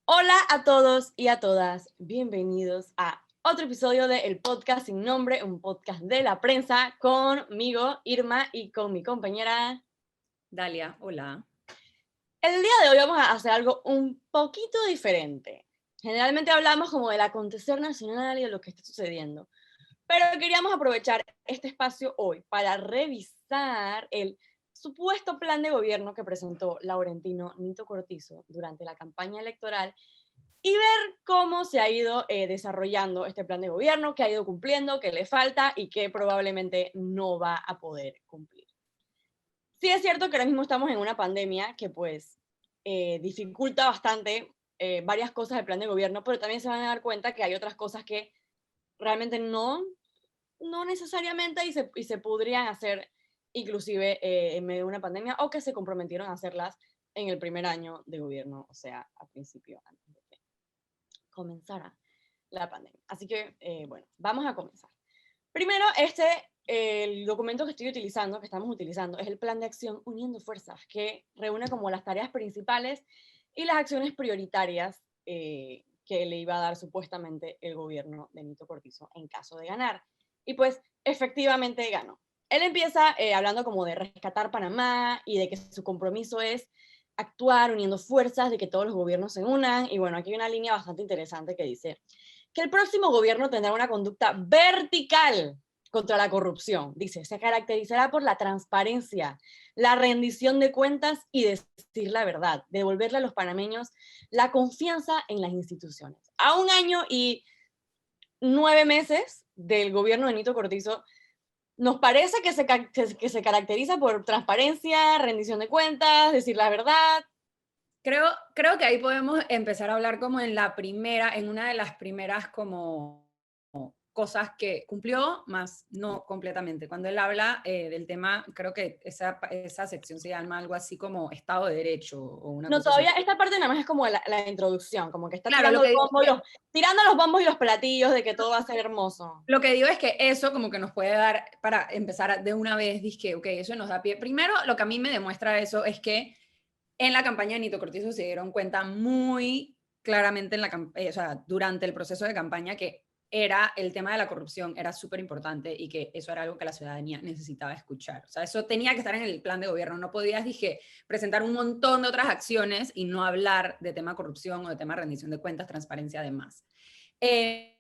Hola a todos y a todas, bienvenidos a otro episodio de El Podcast Sin Nombre, un podcast de la prensa conmigo, Irma, y con mi compañera Dalia, hola. El día de hoy vamos a hacer algo un poquito diferente. Generalmente hablamos como del acontecer nacional y de lo que está sucediendo, pero queríamos aprovechar este espacio hoy para revisar el supuesto plan de gobierno que presentó Laurentino Nito Cortizo durante la campaña electoral y ver cómo se ha ido desarrollando este plan de gobierno, qué ha ido cumpliendo, qué le falta y qué probablemente no va a poder cumplir. Sí es cierto que ahora mismo estamos en una pandemia que pues dificulta bastante varias cosas del plan de gobierno, pero también se van a dar cuenta que hay otras cosas que realmente no necesariamente y se podrían hacer inclusive en medio de una pandemia o que se comprometieron a hacerlas en el primer año de gobierno, o sea, al principio, antes de que comenzara la pandemia. Así que, bueno, vamos a comenzar. Primero, el documento que estoy utilizando, que estamos utilizando, es el Plan de Acción Uniendo Fuerzas, que reúne como las tareas principales y las acciones prioritarias que le iba a dar supuestamente el gobierno de Nito Cortizo en caso de ganar. Y pues, efectivamente ganó. Él empieza hablando como de rescatar Panamá y de que su compromiso es actuar uniendo fuerzas, de que todos los gobiernos se unan. Y bueno, aquí hay una línea bastante interesante que dice que el próximo gobierno tendrá una conducta vertical contra la corrupción. Dice, se caracterizará por la transparencia, la rendición de cuentas y decir la verdad, devolverle a los panameños la confianza en las instituciones. A un año y 9 meses del gobierno de Nito Cortizo, nos parece que se caracteriza por transparencia, rendición de cuentas, decir la verdad. Creo que ahí podemos empezar a hablar como en una de las primeras como cosas que cumplió, más no completamente. Cuando él habla del tema, creo que esa sección se llama algo así como Estado de Derecho o una No, cosa así. todavía esta parte nada más es como la introducción, como que está Claro, tirando, tirando los bombos y los platillos de que todo va a ser hermoso. lo que digo es que eso como que nos puede dar, para empezar de una vez, dizque, ok, eso nos da pie. Primero, lo que a mí me demuestra eso es que en la campaña de Nito Cortizo se dieron cuenta muy claramente o sea, durante el proceso de campaña que era el tema de la corrupción, era súper importante y que eso era algo que la ciudadanía necesitaba escuchar. O sea, eso tenía que estar en el plan de gobierno. No podías, dije, presentar un montón de otras acciones y no hablar de tema corrupción o de tema rendición de cuentas, transparencia, además. En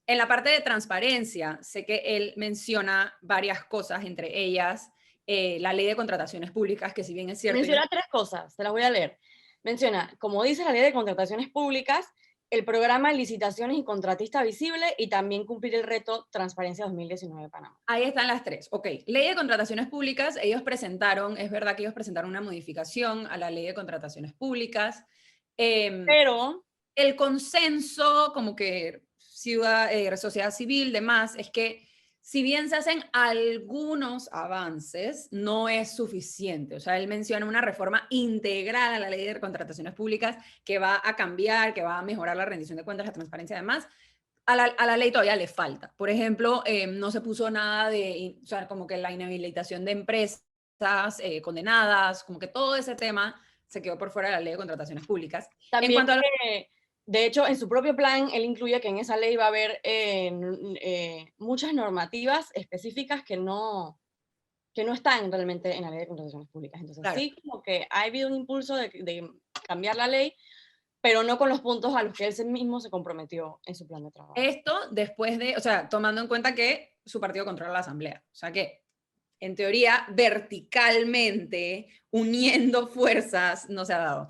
la parte de transparencia, sé que él menciona varias cosas, entre ellas la ley de contrataciones públicas, que si bien es cierto, Menciona tres cosas, te las voy a leer. Menciona, como dice la ley de contrataciones públicas, el programa Licitaciones y Contratista Visible y también cumplir el reto Transparencia 2019 de Panamá. ahí están las tres. Ok, ley de contrataciones públicas, es verdad que ellos presentaron una modificación a la ley de contrataciones públicas. Eh, Pero el consenso, como que sociedad civil, demás, es que si bien se hacen algunos avances, no es suficiente. O sea, él menciona una reforma integral a la ley de contrataciones públicas que va a cambiar, que va a mejorar la rendición de cuentas, la transparencia, además. A la ley todavía le falta. Por ejemplo, no se puso nada o sea, como que la inhabilitación de empresas condenadas, como que todo ese tema se quedó por fuera de la ley de contrataciones públicas. En también cuanto a de hecho, en su propio plan, él incluye que en esa ley va a haber muchas normativas específicas que no están realmente en la ley de contrataciones públicas. Entonces, claro, sí, como que ha habido un impulso de cambiar la ley, pero no con los puntos a los que él mismo se comprometió en su plan de trabajo. esto después o sea, tomando en cuenta que su partido controla la Asamblea. O sea que, en teoría, verticalmente, uniendo fuerzas, no se ha dado.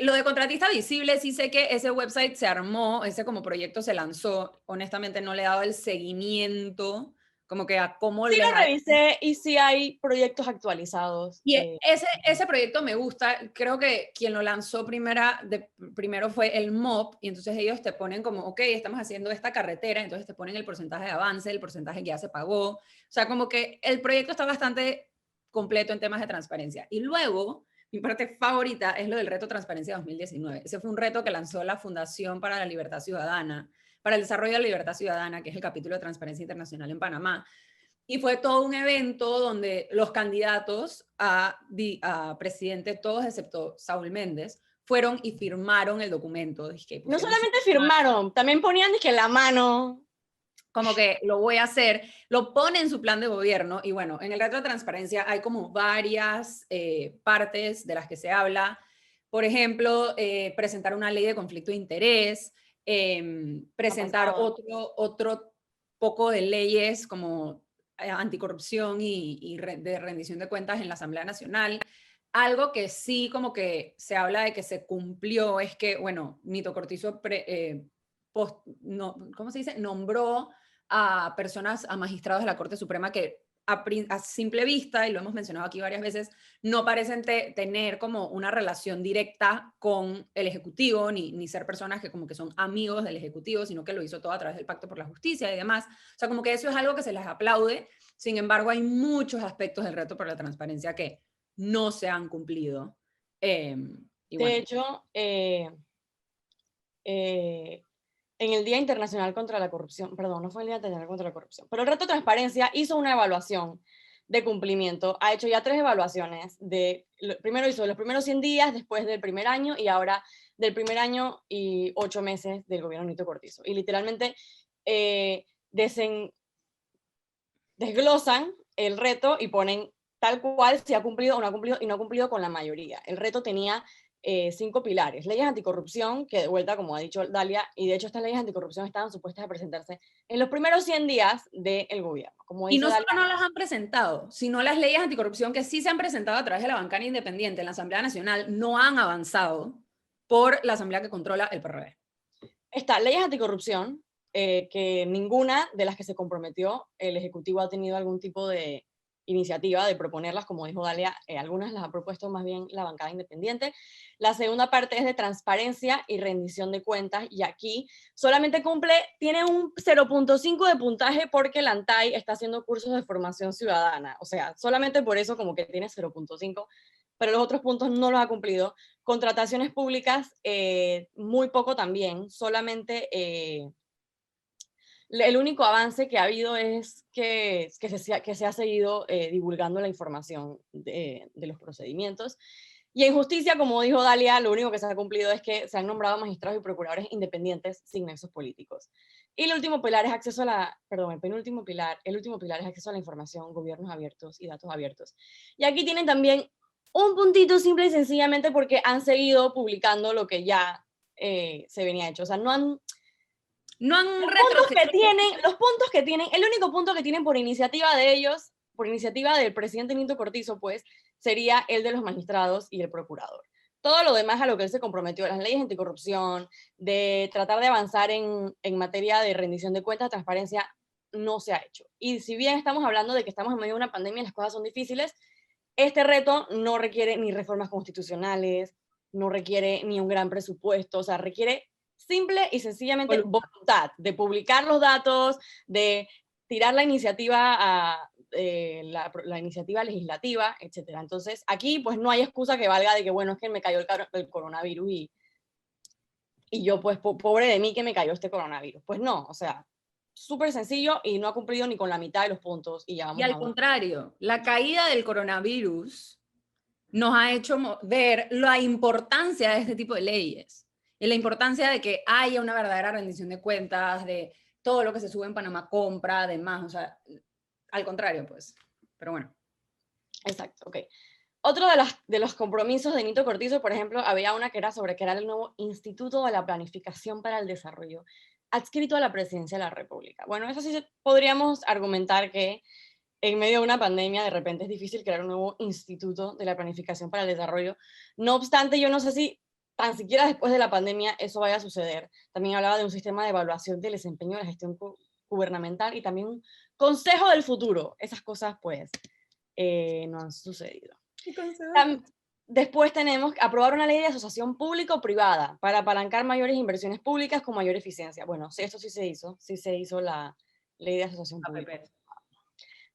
Lo de contratista visible, sí sé que ese website se armó, ese como proyecto se lanzó. Honestamente, no le he dado el seguimiento, como que a cómo Sí les lo revisé y sí hay proyectos actualizados. Y ese proyecto me gusta, creo que quien lo lanzó primero fue el MOP, y entonces ellos te ponen como, ok, estamos haciendo esta carretera, entonces te ponen el porcentaje de avance, el porcentaje que ya se pagó, o sea, como que el proyecto está bastante completo en temas de transparencia. Y luego, mi parte favorita es lo del reto Transparencia 2019. Ese fue un reto que lanzó la Fundación para la Libertad Ciudadana, para el Desarrollo de la Libertad Ciudadana, que es el capítulo de Transparencia Internacional en Panamá. Y fue todo un evento donde los candidatos a presidente, todos excepto Saúl Méndez, fueron y firmaron el documento. No solamente firmaron, también ponían que la mano. Como que lo voy a hacer, lo pone en su plan de gobierno y bueno, en el reto de transparencia hay como varias partes de las que se habla. Por ejemplo, presentar una ley de conflicto de interés, presentar otro poco de leyes como anticorrupción y de rendición de cuentas en la Asamblea Nacional. Algo que sí como que se habla de que se cumplió es que, bueno, Nito Cortizo ¿cómo se dice? Nombró a personas, a magistrados de la Corte Suprema que a simple vista, y lo hemos mencionado aquí varias veces, no parecen tener como una relación directa con el Ejecutivo, ni ser personas que como que son amigos del Ejecutivo, sino que lo hizo todo a través del Pacto por la Justicia y demás. O sea, como que eso es algo que se les aplaude. Sin embargo, hay muchos aspectos del reto por la transparencia que no se han cumplido. De hecho, en el Día Internacional contra la Corrupción, perdón, no fue el Día Internacional contra la Corrupción, pero el Reto Transparencia hizo una evaluación de cumplimiento, ha hecho ya 3 evaluaciones, primero hizo los primeros 100 días, después del primer año y ahora del primer año y 8 meses del gobierno Nito Cortizo. Y literalmente desglosan el reto y ponen tal cual si ha cumplido o no ha cumplido y no ha cumplido con la mayoría. El reto tenía 5 pilares. Leyes anticorrupción, que de vuelta, como ha dicho Dalia, y de hecho estas leyes anticorrupción estaban supuestas a presentarse en los primeros 100 días del gobierno. Como y dice no Dalia, solo no las han presentado, sino las leyes anticorrupción que sí se han presentado a través de la bancada independiente en la Asamblea Nacional no han avanzado por la Asamblea que controla el PRD. Está leyes anticorrupción, que ninguna de las que se comprometió el Ejecutivo ha tenido algún tipo de iniciativa de proponerlas, como dijo Dalia, algunas las ha propuesto más bien la bancada independiente. La segunda parte es de transparencia y rendición de cuentas, y aquí solamente tiene un 0.5 de puntaje porque la ANTAI está haciendo cursos de formación ciudadana, o sea, solamente por eso como que tiene 0.5, pero los otros puntos no los ha cumplido. Contrataciones públicas, muy poco también, solamente el único avance que ha habido es que se ha seguido divulgando la información de los procedimientos. Y en justicia, como dijo Dalia, lo único que se ha cumplido es que se han nombrado magistrados y procuradores independientes sin nexos políticos. Y el último pilar es acceso a la, perdón, el último pilar es acceso a la información, gobiernos abiertos y datos abiertos. Y aquí tienen también un puntito simple y sencillamente porque han seguido publicando lo que ya se venía hecho. O sea, no han los puntos que tienen, el único punto que tienen por iniciativa de ellos, por iniciativa del presidente Nito Cortizo, pues, sería el de los magistrados y el procurador. Todo lo demás a lo que él se comprometió, las leyes anticorrupción, de tratar de avanzar en materia de rendición de cuentas, transparencia, no se ha hecho. Y si bien estamos hablando de que estamos en medio de una pandemia y las cosas son difíciles, este reto no requiere ni reformas constitucionales, no requiere ni un gran presupuesto, o sea, requiere simple y sencillamente voluntad de publicar los datos, de tirar la iniciativa la iniciativa legislativa, etc. Entonces, aquí pues no hay excusa que valga de que, bueno, es que me cayó el coronavirus y yo pues pobre de mí que me cayó este coronavirus. Pues no, o sea, súper sencillo y no ha cumplido ni con la mitad de los puntos. Y al contrario, la caída del coronavirus nos ha hecho ver la importancia de este tipo de leyes y la importancia de que haya una verdadera rendición de cuentas, de todo lo que se sube en Panamá compra, además, o sea, al contrario, pues, pero bueno. Exacto, ok. Otro de los compromisos de Nito Cortizo, por ejemplo, había una que era sobre crear el nuevo Instituto de la Planificación para el Desarrollo, adscrito a la Presidencia de la República. Bueno, eso sí podríamos argumentar que en medio de una pandemia de repente es difícil crear un nuevo Instituto de la Planificación para el Desarrollo. No obstante, yo no sé si tan siquiera después de la pandemia eso vaya a suceder. También hablaba de un sistema de evaluación del desempeño de la gestión gubernamental y también un consejo del futuro. Esas cosas, pues, no han sucedido. Después tenemos que aprobar una ley de asociación público-privada para apalancar mayores inversiones públicas con mayor eficiencia. Bueno, sí, esto sí se hizo la ley de asociación pública.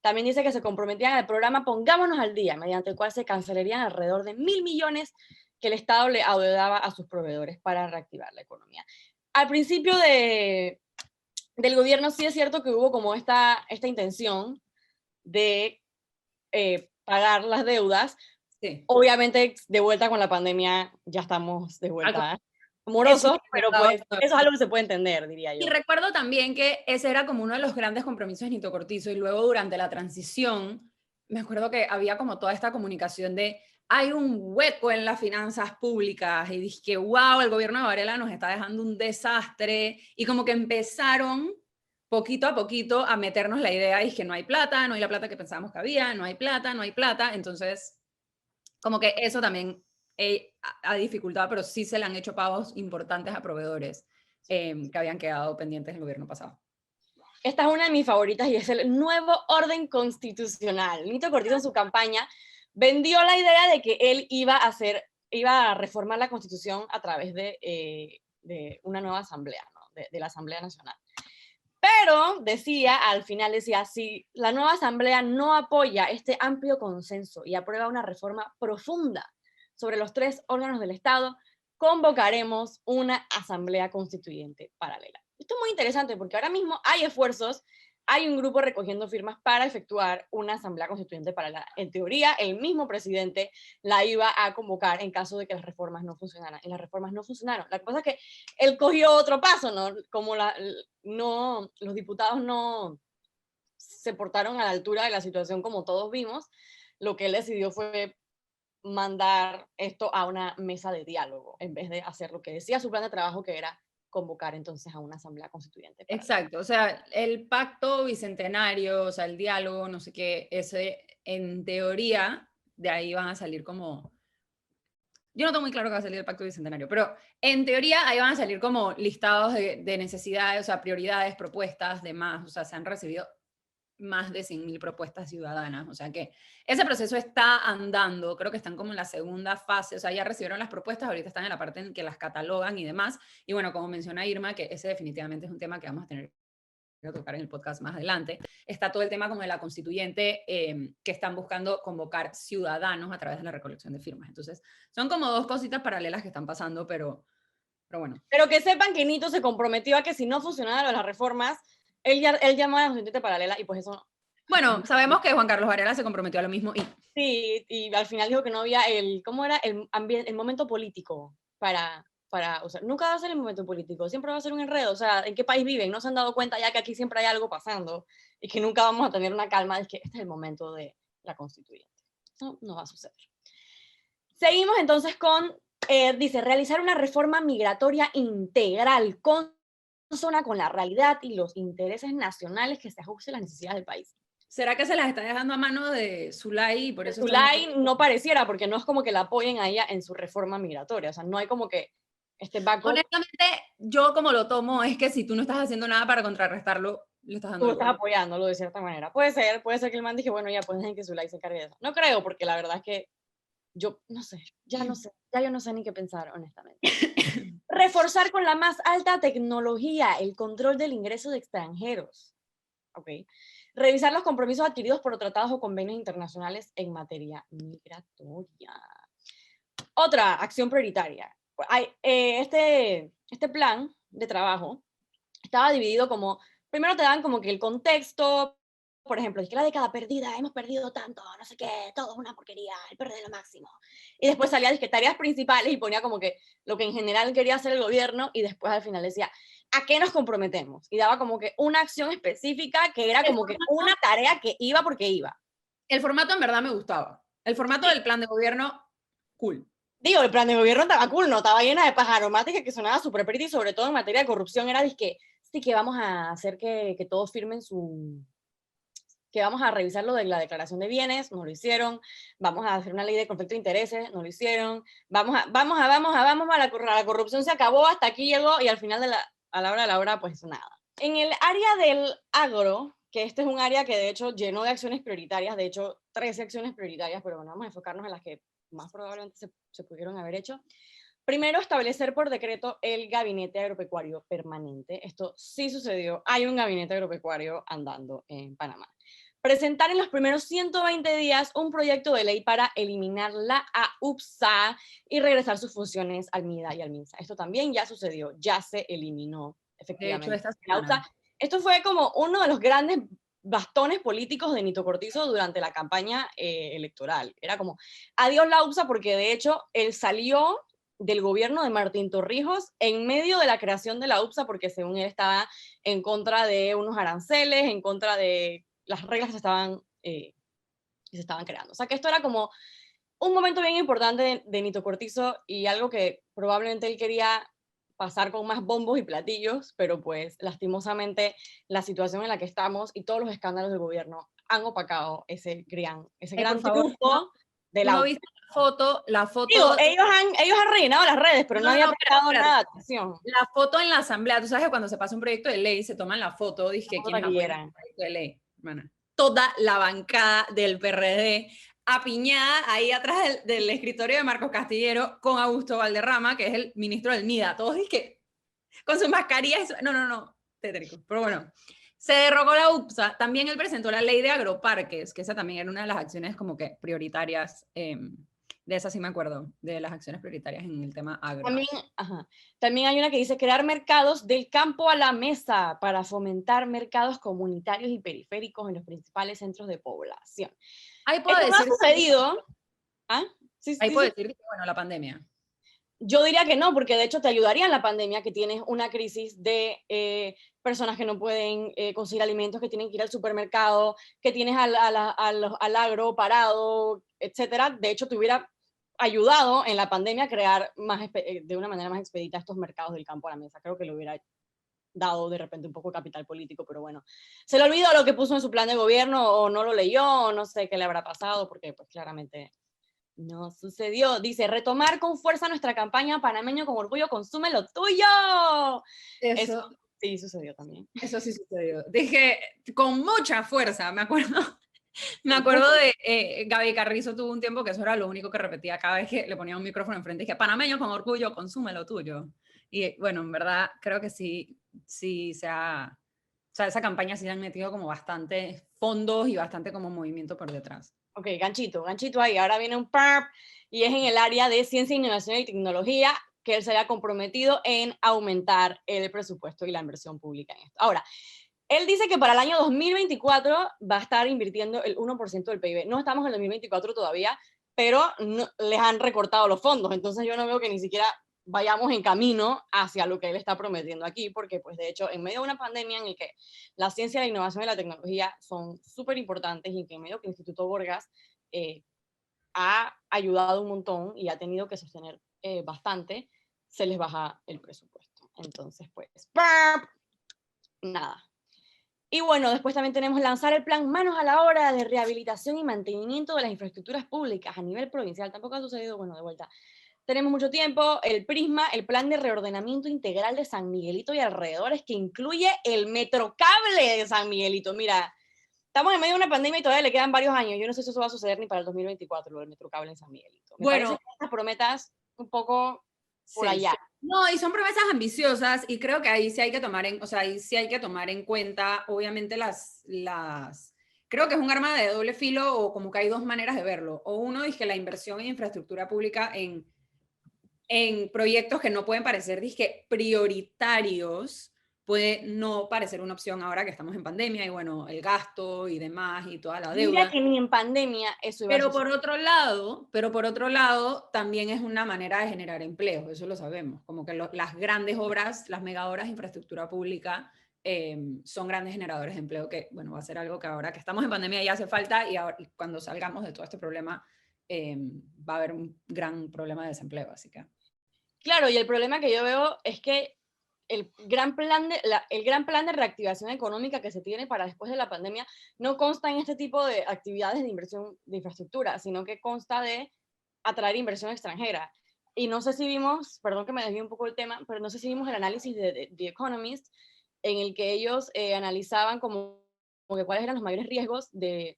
También dice que se comprometían al programa Pongámonos al Día, mediante el cual se cancelarían alrededor de 1.000 millones que el Estado le adeudaba a sus proveedores para reactivar la economía. Al principio del gobierno sí es cierto que hubo como esta intención de pagar las deudas, Sí. Obviamente, de vuelta con la pandemia, ya estamos de Algo vuelta es morosos, pero supermercado. pues eso es algo que se puede entender, diría Y yo. recuerdo también que ese era como uno de los grandes compromisos de Nito Cortizo, y luego durante la transición, me acuerdo que había como toda esta comunicación de hay un hueco en las finanzas públicas, y dije que wow, el gobierno de Varela nos está dejando un desastre, y como que empezaron poquito a poquito a meternos la idea, y que no hay plata, no hay la plata que pensábamos que había, no hay plata, no hay plata, entonces como que eso también ha dificultado, pero sí se le han hecho pagos importantes a proveedores que habían quedado pendientes del gobierno pasado. Esta es una de mis favoritas y es el nuevo orden constitucional. Nito Cortizo en su campaña vendió la idea de que él iba a reformar la constitución a través de una nueva asamblea, ¿no? de la Asamblea Nacional. Pero al final decía, si la nueva asamblea no apoya este amplio consenso y aprueba una reforma profunda sobre los 3 órganos del Estado, convocaremos una asamblea constituyente paralela. Esto es muy interesante porque ahora mismo hay esfuerzos, hay un grupo recogiendo firmas para efectuar una asamblea constituyente paralela. En teoría, el mismo presidente la iba a convocar en caso de que las reformas no funcionaran. Y las reformas no funcionaron. La cosa es que él cogió otro paso, ¿no? Como los diputados no se portaron a la altura de la situación como todos vimos, lo que él decidió fue mandar esto a una mesa de diálogo, en vez de hacer lo que decía su plan de trabajo, que era convocar entonces a una asamblea constituyente. Exacto, o sea, el pacto bicentenario, o sea, el diálogo, no sé qué, ese, en teoría, de ahí van a salir como, yo no tengo muy claro que va a salir el pacto bicentenario, pero en teoría ahí van a salir como listados de necesidades, o sea, prioridades, propuestas, demás, o sea, se han recibido más de 100.000 propuestas ciudadanas, o sea que ese proceso está andando, creo que están como en la segunda fase, o sea, ya recibieron las propuestas, ahorita están en la parte en que las catalogan y demás, y bueno, como menciona Irma, que ese definitivamente es un tema que vamos a tener que tocar en el podcast más adelante, está todo el tema como de la constituyente, que están buscando convocar ciudadanos a través de la recolección de firmas, entonces son como dos cositas paralelas que están pasando, pero bueno. Pero que sepan que Nito se comprometió a que si no funcionaran las reformas, él llamó a la constituyente paralela y pues eso. Bueno, sabemos que Juan Carlos Varela se comprometió a lo mismo y Sí, y al final dijo que no había ¿cómo era? El momento político o sea, nunca va a ser el momento político, siempre va a ser un enredo, o sea, ¿en qué país viven? ¿No se han dado cuenta ya que aquí siempre hay algo pasando y que nunca vamos a tener una calma? Es que este es el momento de la constituyente. No va a suceder. Seguimos entonces dice, realizar una reforma migratoria integral, consona con la realidad y los intereses nacionales que se ajuste a las necesidades del país. ¿será que se las está dejando a mano de Zulay y por eso están... Zulay no pareciera, porque no es como que la apoyen a ella en su reforma migratoria, o sea, no hay como que backup. Honestamente, yo como lo tomo es que si tú no estás haciendo nada para contrarrestarlo, le estás dando Tú el estás poder. apoyándolo de cierta manera. Puede ser que el man dije, bueno, ya pues dejen que Zulay se encargue de eso. No creo, porque la verdad es que yo no sé, ya yo no sé ni qué pensar, honestamente. Reforzar con la más alta tecnología el control del ingreso de extranjeros. ¿Ok? Revisar los compromisos adquiridos por tratados o convenios internacionales en materia migratoria. Otra acción prioritaria. Este plan de trabajo estaba dividido como, primero te dan como que el contexto, por ejemplo, es que la década perdida, hemos perdido tanto, no sé qué, todo es una porquería, el perder lo máximo. Y después salía de tareas principales y ponía como que lo que en general quería hacer el gobierno y después al final decía, ¿a qué nos comprometemos? Y daba como que una acción específica que era como que una tarea que iba porque iba. El formato en verdad me gustaba. El formato del plan de gobierno, cool. Digo, el plan de gobierno estaba cool, no estaba llena de paja aromática que sonaba súper pretty, y sobre todo en materia de corrupción era que sí que vamos a hacer que todos firmen que vamos a revisar lo de la declaración de bienes, no lo hicieron, vamos a hacer una ley de conflicto de intereses, no lo hicieron, la corrupción se acabó, hasta aquí llegó y al final a la hora de la hora, pues nada. En el área del agro, que este es un área que de hecho llenó de acciones prioritarias, de hecho 13 acciones prioritarias, pero bueno, vamos a enfocarnos en las que más probablemente se pudieron haber hecho. Primero, establecer por decreto el gabinete agropecuario permanente. Esto sí sucedió. Hay un gabinete agropecuario andando en Panamá. Presentar en los primeros 120 días un proyecto de ley para eliminar la AUPSA y regresar sus funciones al MIDA y al MINSA. Esto también ya sucedió, ya se eliminó De hecho, efectivamente esta la AUPSA. semana. Esto fue como uno de los grandes bastones políticos de Nito Cortizo durante la campaña electoral. Era como, adiós la UPSA, porque de hecho él salió del gobierno de Martín Torrijos en medio de la creación de la UPSA, porque según él estaba en contra de unos aranceles, en contra de las reglas que se estaban creando. O sea que esto era como un momento bien importante de Nito Cortizo y algo que probablemente él quería pasar con más bombos y platillos, pero pues lastimosamente la situación en la que estamos y todos los escándalos del gobierno han opacado ese gran Por favor, triunfo de tú la no UPA. viste la Digo, foto, ellos han rellenado las redes, pero no, nadie ha no, prestado espérate, nada de atención. la foto en la asamblea, tú sabes que cuando se pasa un proyecto de ley, se toman la foto, dije, Otra ¿quiénes que apoyan quieran. el proyecto de ley? Hermana, toda la bancada del PRD apiñada ahí atrás del escritorio de Marcos Castillero con Augusto Valderrama, que es el ministro del MIDA. Todos dije, con su mascarilla. No, tétrico. Pero bueno, se derogó la UPSA. También él presentó la ley de agroparques, que esa también era una de las acciones como que prioritarias. De esa sí me acuerdo, de las acciones prioritarias en el tema agro. También, ajá, también hay una que dice crear mercados del campo a la mesa para fomentar mercados comunitarios y periféricos en los principales centros de población. Ahí puedo Esto no ha decir, sucedido. ¿Ah? Sí, ahí sí, puedo sí. decir que, bueno, la pandemia. Yo diría que no, porque de hecho te ayudaría en la pandemia, que tienes una crisis de personas que no pueden conseguir alimentos, que tienen que ir al supermercado, que tienes al agro parado, etcétera. De hecho, te hubiera ayudado en la pandemia a crear de una manera más expedita estos mercados del campo a la mesa. Creo que le hubiera dado de repente un poco de capital político, pero bueno, se le olvidó lo que puso en su plan de gobierno o no lo leyó, o no sé qué le habrá pasado, porque pues claramente no sucedió. Dice, retomar con fuerza nuestra campaña Panameño con orgullo, consume lo tuyo. Eso sí sucedió también. Eso sí sucedió. Dije, con mucha fuerza, me acuerdo. Me acuerdo de Gaby Carrizo tuvo un tiempo que eso era lo único que repetía cada vez que le ponía un micrófono enfrente. Dije, panameño con orgullo, consume lo tuyo. Y bueno, en verdad creo que sí, o sea, esa campaña sí han metido como bastante fondos y bastante como movimiento por detrás. Ok, ganchito ahí. Ahora viene un PARP y es en el área de ciencia, innovación y tecnología que él se haya comprometido en aumentar el presupuesto y la inversión pública en esto. Ahora, él dice que para el año 2024 va a estar invirtiendo el 1% del PIB. No estamos en el 2024 todavía, pero no, les han recortado los fondos, entonces yo no veo que ni siquiera vayamos en camino hacia lo que él está prometiendo aquí, porque pues de hecho en medio de una pandemia en el que la ciencia, la innovación y la tecnología son súper importantes y que en medio que el Instituto Borgas ha ayudado un montón y ha tenido que sostener bastante, se les baja el presupuesto. Entonces pues, nada. Y bueno, después también tenemos lanzar el plan Manos a la Obra de rehabilitación y mantenimiento de las infraestructuras públicas a nivel provincial. Tampoco ha sucedido, bueno, de vuelta. Tenemos mucho tiempo, el PRISMA, el plan de reordenamiento integral de San Miguelito y alrededores, que incluye el metrocable de San Miguelito. Mira, estamos en medio de una pandemia y todavía le quedan varios años. Yo no sé si eso va a suceder ni para el 2024, lo del metrocable en San Miguelito. Me parece que estas prometas un poco por allá. Sí. No, y son promesas ambiciosas y creo que ahí sí hay que tomar o sea, ahí sí hay que tomar en cuenta, obviamente, creo que es un arma de doble filo o como que hay dos maneras de verlo. O uno es que la inversión en infraestructura pública en proyectos que no pueden parecer, dizque, prioritarios, puede no parecer una opción ahora que estamos en pandemia y bueno, el gasto y demás y toda la deuda. Mira que ni en pandemia eso iba a suceder. Pero por otro lado, también es una manera de generar empleo, eso lo sabemos, como que las grandes obras, las mega obras de infraestructura pública son grandes generadores de empleo que, bueno, va a ser algo que ahora que estamos en pandemia ya hace falta y cuando salgamos de todo este problema va a haber un gran problema de desempleo, así que... Claro, y el problema que yo veo es que el gran plan de reactivación económica que se tiene para después de la pandemia no consta en este tipo de actividades de inversión de infraestructura, sino que consta de atraer inversión extranjera. Y no sé si vimos, perdón que me desvíe un poco el tema, pero no sé si vimos el análisis de The Economist, en el que ellos analizaban como que cuáles eran los mayores riesgos de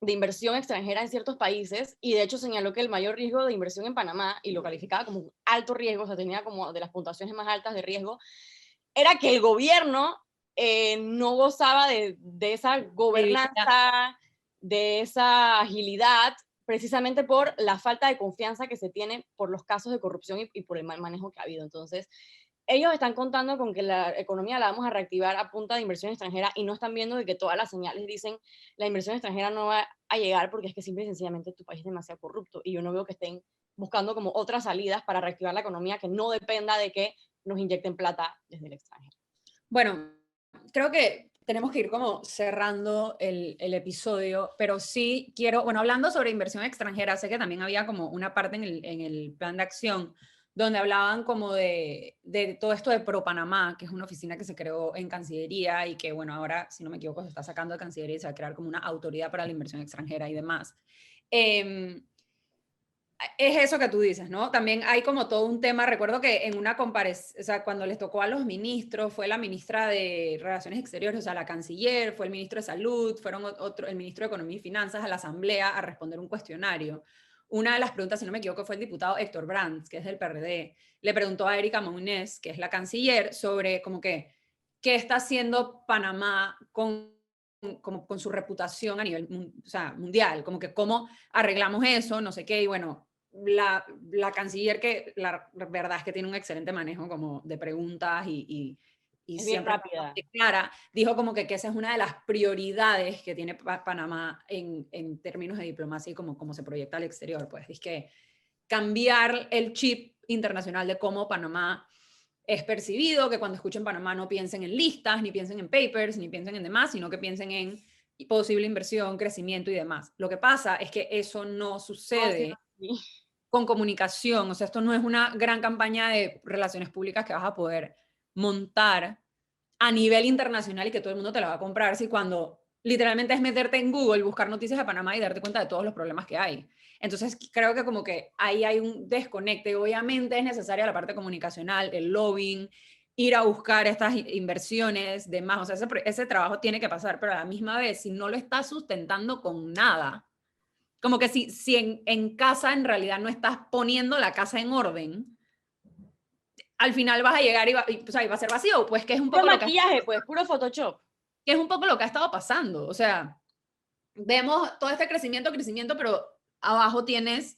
inversión extranjera en ciertos países, y de hecho señaló que el mayor riesgo de inversión en Panamá, y lo calificaba como un alto riesgo, o sea, tenía como de las puntuaciones más altas de riesgo, era que el gobierno no gozaba de esa gobernanza, de esa agilidad, precisamente por la falta de confianza que se tiene por los casos de corrupción y por el mal manejo que ha habido. Entonces, ellos están contando con que la economía la vamos a reactivar a punta de inversión extranjera y no están viendo de que todas las señales dicen la inversión extranjera no va a llegar porque es que simple y sencillamente tu país es demasiado corrupto y yo no veo que estén buscando como otras salidas para reactivar la economía que no dependa de que nos inyecten plata desde el extranjero. Bueno, creo que tenemos que ir como cerrando el episodio, pero sí quiero, bueno, hablando sobre inversión extranjera, sé que también había como una parte en el plan de acción donde hablaban como de todo esto de Pro Panamá, que es una oficina que se creó en Cancillería y que, bueno, ahora, si no me equivoco, se está sacando de Cancillería y se va a crear como una autoridad para la inversión extranjera y demás. Es eso que tú dices, ¿no? También hay como todo un tema, recuerdo que en una comparecencia, o sea, cuando les tocó a los ministros, fue la ministra de Relaciones Exteriores, o sea, la canciller, fue el ministro de Salud, fueron el ministro de Economía y Finanzas a la Asamblea a responder un cuestionario. Una de las preguntas, si no me equivoco, fue el diputado Héctor Brands, que es del PRD, le preguntó a Erika Mounés, que es la canciller, sobre como que, ¿qué está haciendo Panamá como con su reputación a nivel o sea, mundial? Como que cómo arreglamos eso, no sé qué, y bueno, la canciller, que la verdad es que tiene un excelente manejo como de preguntas y Es bien siempre rápida. clara, dijo como que esa es una de las prioridades que tiene Panamá en términos de diplomacia y cómo se proyecta al exterior. Pues es que cambiar el chip internacional de cómo Panamá es percibido, que cuando escuchen Panamá no piensen en listas, ni piensen en papers, ni piensen en demás, sino que piensen en posible inversión, crecimiento y demás. Lo que pasa es que eso no sucede con comunicación, o sea, esto no es una gran campaña de relaciones públicas que vas a poder montar a nivel internacional y que todo el mundo te la va a comprar, si cuando literalmente es meterte en Google, buscar noticias de Panamá y darte cuenta de todos los problemas que hay. Entonces, creo que como que ahí hay un desconecte. Obviamente es necesaria la parte comunicacional, el lobbying, ir a buscar estas inversiones, demás. O sea, ese trabajo tiene que pasar, pero a la misma vez, si no lo estás sustentando con nada, como que si en casa en realidad no estás poniendo la casa en orden, al final vas a llegar o sea, y va a ser vacío, pues que es un Puro poco lo que maquillaje, pues, puro Photoshop. que es un poco lo que ha estado pasando. O sea, vemos todo este crecimiento, pero abajo tienes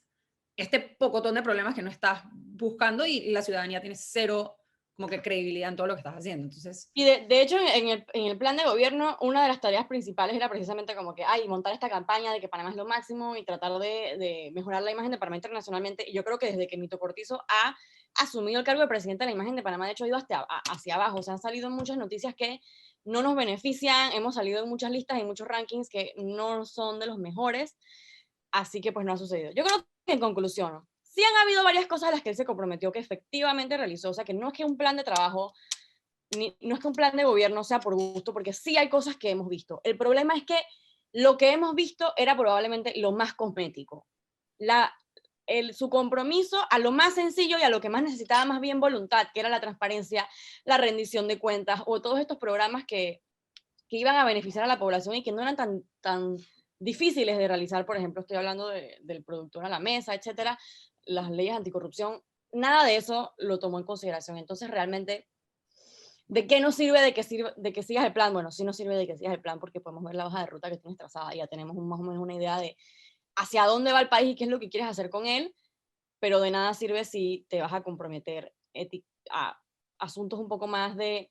este pocotón de problemas que no estás buscando y la ciudadanía tiene cero como que credibilidad en todo lo que estás haciendo. Entonces, Y de hecho, en el plan de gobierno, una de las tareas principales era precisamente como que, montar esta campaña de que Panamá es lo máximo y tratar de mejorar la imagen de Panamá internacionalmente. Y yo creo que desde que Nito Cortizo ha asumido el cargo de presidente, la imagen de Panamá, de hecho, ha ido hacia abajo. O sea, han salido muchas noticias que no nos benefician, hemos salido en muchas listas y muchos rankings que no son de los mejores, así que pues no ha sucedido. Yo creo que en conclusión, sí han habido varias cosas a las que él se comprometió que efectivamente realizó, o sea, que no es que un plan de trabajo no es que un plan de gobierno sea por gusto, porque sí hay cosas que hemos visto. El problema es que lo que hemos visto era probablemente lo más cosmético. Su compromiso a lo más sencillo y a lo que más necesitaba más bien voluntad, que era la transparencia, la rendición de cuentas o todos estos programas que iban a beneficiar a la población y que no eran tan difíciles de realizar. Por ejemplo, estoy hablando del productor a la mesa, etcétera, las leyes anticorrupción, nada de eso lo tomó en consideración. Entonces, realmente, ¿de qué nos sirve de que sigas el plan? Bueno, sí nos sirve de que sigas el plan porque podemos ver la hoja de ruta que tienes trazada y ya tenemos más o menos una idea de hacia dónde va el país y qué es lo que quieres hacer con él, pero de nada sirve si te vas a comprometer a asuntos un poco más de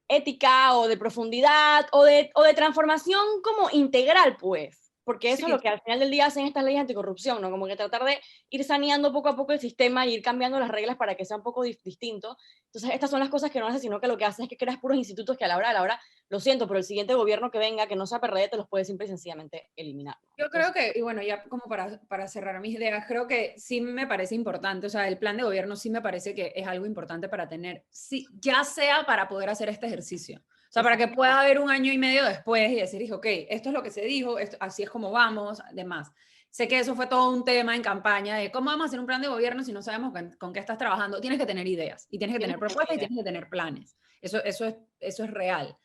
ética o de profundidad o de transformación como integral, pues. Porque eso es lo sí, que al final del día hacen estas leyes anticorrupción, ¿no? Como que tratar de ir saneando poco a poco el sistema y ir cambiando las reglas para que sea un poco distinto. Entonces, estas son las cosas que no hace, sino que lo que hace es que creas puros institutos que a la hora, lo siento, pero el siguiente gobierno que venga, que no sea PRD, te los puede simple y sencillamente eliminar, ¿no? yo Entonces, creo que, y bueno, ya como para cerrar mis ideas, creo que sí me parece importante, o sea, el plan de gobierno sí me parece que es algo importante para tener, sí, ya sea para poder hacer este ejercicio, o sea, para que pueda haber un año y medio después y decir, ok, esto es lo que se dijo, así es como vamos, demás. Sé que eso fue todo un tema en campaña de cómo vamos a hacer un plan de gobierno si no sabemos con qué estás trabajando. Tienes que tener ideas y tienes que tener propuestas y tienes que tener planes. Eso es real.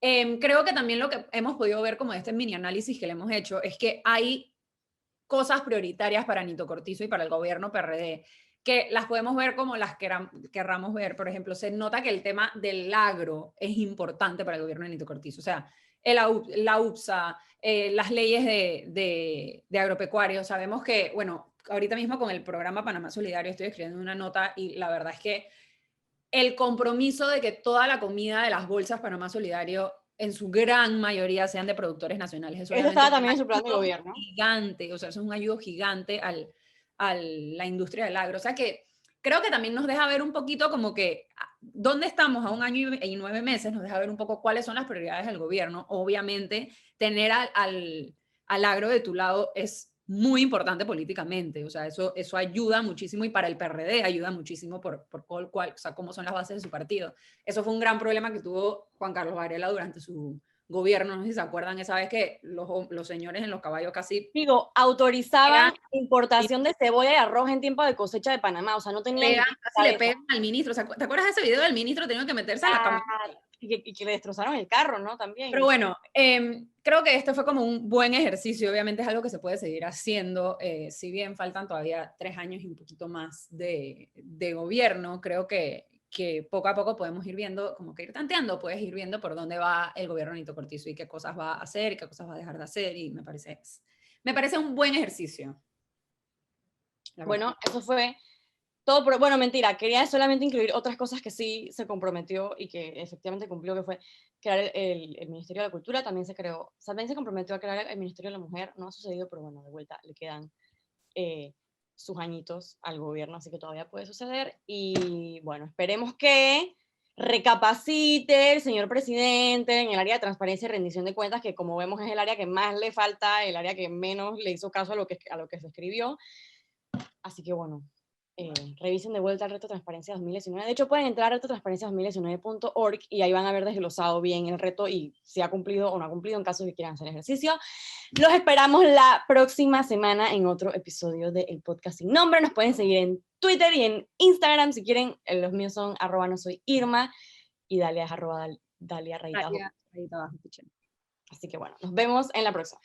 Creo que también lo que hemos podido ver como este mini análisis que le hemos hecho es que hay cosas prioritarias para Nito Cortizo y para el gobierno PRD que las podemos ver como las querramos ver. Por ejemplo, se nota que el tema del agro es importante para el gobierno de Nito Cortizo. O sea, la UPSA, las leyes de agropecuarios. Sabemos que, bueno, ahorita mismo con el programa Panamá Solidario estoy escribiendo una nota y la verdad es que el compromiso de que toda la comida de las bolsas Panamá Solidario en su gran mayoría sean de productores nacionales. Eso estaba también en su plan de gobierno. Gigante, o sea, eso es un ayudo gigante a la industria del agro. O sea que creo que también nos deja ver un poquito como que dónde estamos a 1 año y 9 meses, nos deja ver un poco cuáles son las prioridades del gobierno. Obviamente, tener al agro de tu lado es muy importante políticamente, o sea, eso ayuda muchísimo y para el PRD ayuda muchísimo por o sea, cómo son las bases de su partido. Eso fue un gran problema que tuvo Juan Carlos Varela durante su gobierno, no sé si se acuerdan esa vez que los señores en los caballos casi... Digo, autorizaban importación de cebolla y arroz en tiempo de cosecha de Panamá, o sea, no tenían... Casi le pegan al ministro, o sea, ¿te acuerdas de ese video del ministro teniendo que meterse a la camioneta? Y que le destrozaron el carro, ¿no? También. Pero bueno, creo que este fue como un buen ejercicio, obviamente es algo que se puede seguir haciendo, si bien faltan todavía 3 años y un poquito más de gobierno, creo que poco a poco podemos ir viendo, como que ir tanteando, puedes ir viendo por dónde va el gobierno de Nito Cortizo y qué cosas va a hacer y qué cosas va a dejar de hacer, y me parece un buen ejercicio. Bueno, eso fue todo, pero bueno, mentira, quería solamente incluir otras cosas que sí se comprometió y que efectivamente cumplió, que fue crear el Ministerio de la Cultura, también se comprometió a crear el Ministerio de la Mujer, no ha sucedido, pero bueno, de vuelta le quedan sus añitos al gobierno, así que todavía puede suceder, y bueno, esperemos que recapacite el señor presidente en el área de transparencia y rendición de cuentas, que como vemos es el área que más le falta, el área que menos le hizo caso a lo que se escribió, así que bueno, revisen de vuelta el reto Transparencia 2019. De hecho, pueden entrar a retotransparencia2019.org y ahí van a ver desglosado bien el reto y si ha cumplido o no ha cumplido en caso de que quieran hacer ejercicio. Los esperamos la próxima semana en otro episodio del podcast Sin Nombre. Nos pueden seguir en Twitter y en Instagram si quieren. Los míos son @nosoyirma y Dalia es @Dalia_. Ahí abajo. Así que bueno, nos vemos en la próxima.